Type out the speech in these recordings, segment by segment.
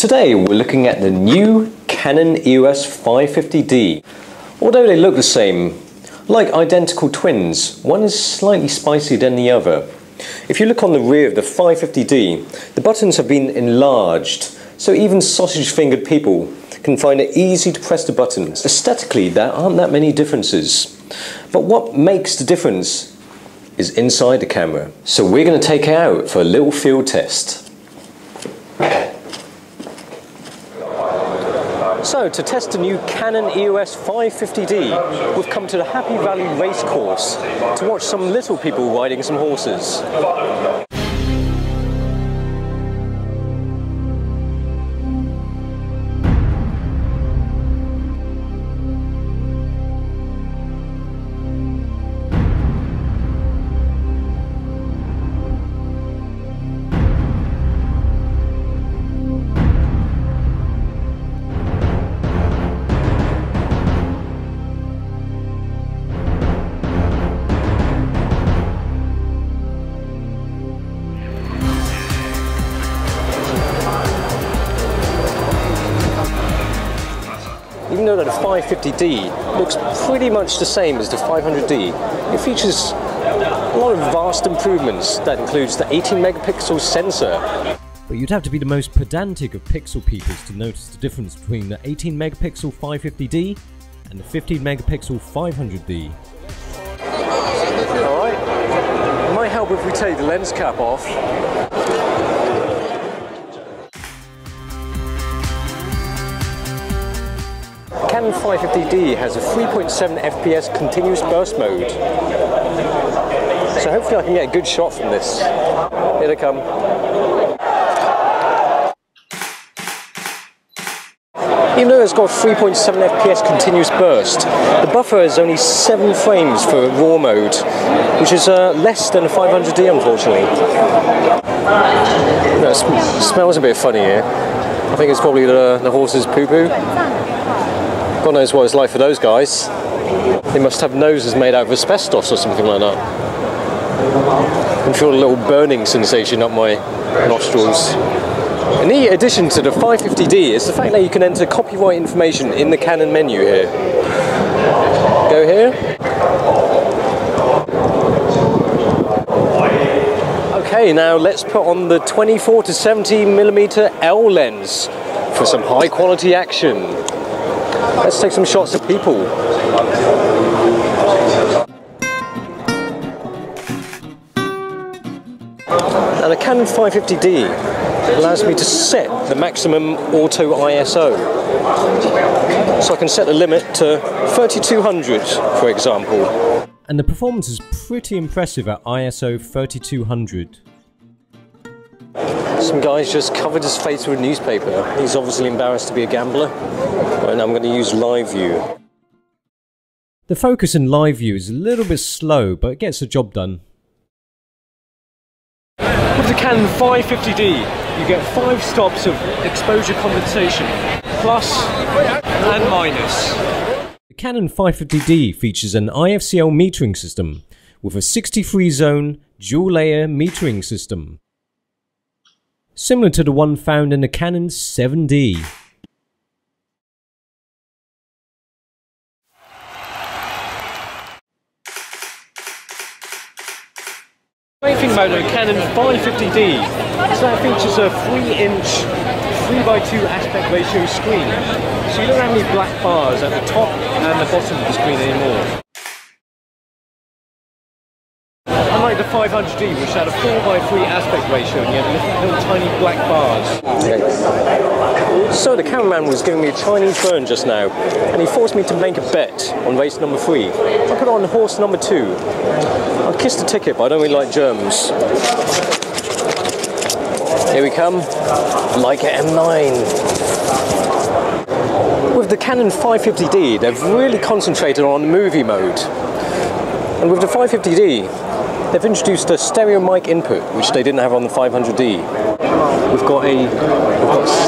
Today we're looking at the new Canon EOS 550D. Although they look the same, like identical twins, one is slightly spicier than the other. If you look on the rear of the 550D, the buttons have been enlarged, so even sausage-fingered people can find it easy to press the buttons. Aesthetically, there aren't that many differences. But what makes the difference is inside the camera. So we're going to take it out for a little field test. So, to test the new Canon EOS 550D, we've come to the Happy Valley Racecourse to watch some little people riding some horses. Even though the 550D looks pretty much the same as the 500D, it features a lot of vast improvements. That includes the 18 megapixel sensor. But you'd have to be the most pedantic of pixel peepers to notice the difference between the 18 megapixel 550D and the 15 megapixel 500D. Alright, it might help if we take the lens cap off. Canon 550D has a 3.7 FPS continuous burst mode. So hopefully I can get a good shot from this. Here they come. Even though it's got 3.7 FPS continuous burst, the buffer is only 7 frames for RAW mode, which is less than a 500D unfortunately. No, it smells a bit funny here. I think it's probably the horse's poo-poo. God knows what it's like for those guys. They must have noses made out of asbestos or something like that. I can feel a little burning sensation up my nostrils. A neat addition to the 550D is the fact that you can enter copyright information in the Canon menu here. Go here. Okay, now let's put on the 24 to 70mm L lens for some high quality action. Let's take some shots of people. Now the Canon 550D allows me to set the maximum auto ISO. So I can set the limit to 3200, for example. And the performance is pretty impressive at ISO 3200. Some guy's just covered his face with a newspaper. He's obviously embarrassed to be a gambler. And I'm going to use live view. The focus in live view is a little bit slow, but it gets the job done. With the Canon 550D, you get 5 stops of exposure compensation, plus and minus. The Canon 550D features an IFCL metering system with a 63 zone dual layer metering system, similar to the one found in the Canon 7D. The main thing about the Canon 550D is that it features a 3-inch 3x2 aspect ratio screen, so you don't have any black bars at the top and the bottom of the screen anymore. Unlike the 500D, which had a 4x3 aspect ratio and you had little tiny black bars. Okay. So the cameraman was giving me a Chinese burn just now, and he forced me to make a bet on race number 3. I put on horse number 2. I'll kiss the ticket, but I don't really like germs. Here we come, Leica M9. With the Canon 550D, they've really concentrated on movie mode. And with the 550D, they've introduced a stereo mic input, which they didn't have on the 500D. We've got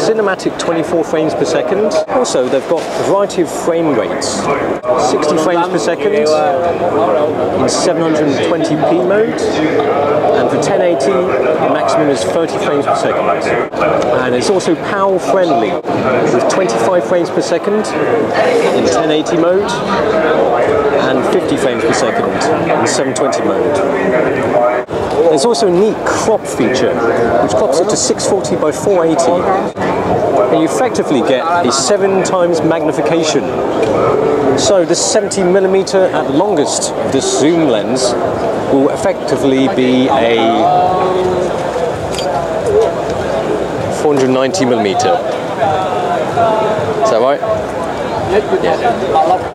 cinematic 24 frames per second. Also, they've got a variety of frame rates. 60 frames per second in 720p mode, and for 1080 the maximum is 30 frames per second. And it's also power friendly with 25 frames per second in 1080 mode and 50 frames per second in 720 mode. There's also a neat crop feature which crops it to 640 by 480, and you effectively get a 7 times magnification. So the 70mm at longest of this zoom lens will effectively be a 490mm. Is that right? Yeah.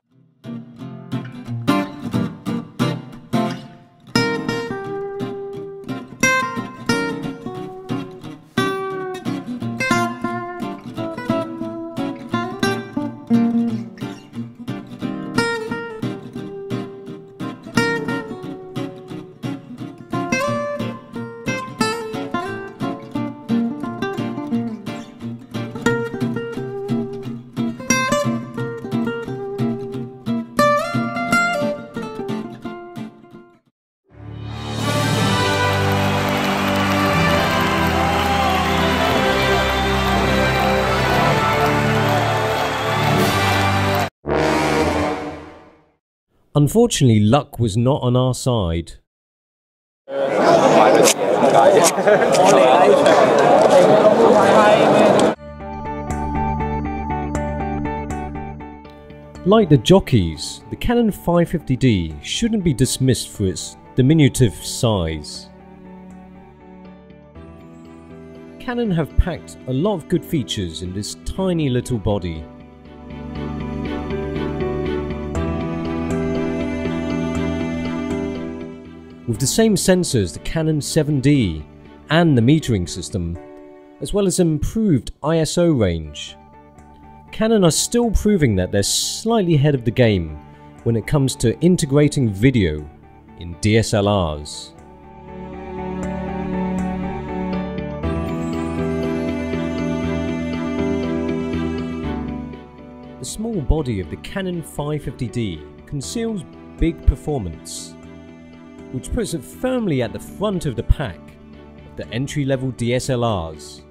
Unfortunately, luck was not on our side. Like the jockeys, the Canon 550D shouldn't be dismissed for its diminutive size. Canon have packed a lot of good features in this tiny little body. With the same sensors, the Canon 7D and the metering system, as well as improved ISO range, Canon are still proving that they're slightly ahead of the game when it comes to integrating video in DSLRs. The small body of the Canon 550D conceals big performance, which puts it firmly at the front of the pack of the entry-level DSLRs.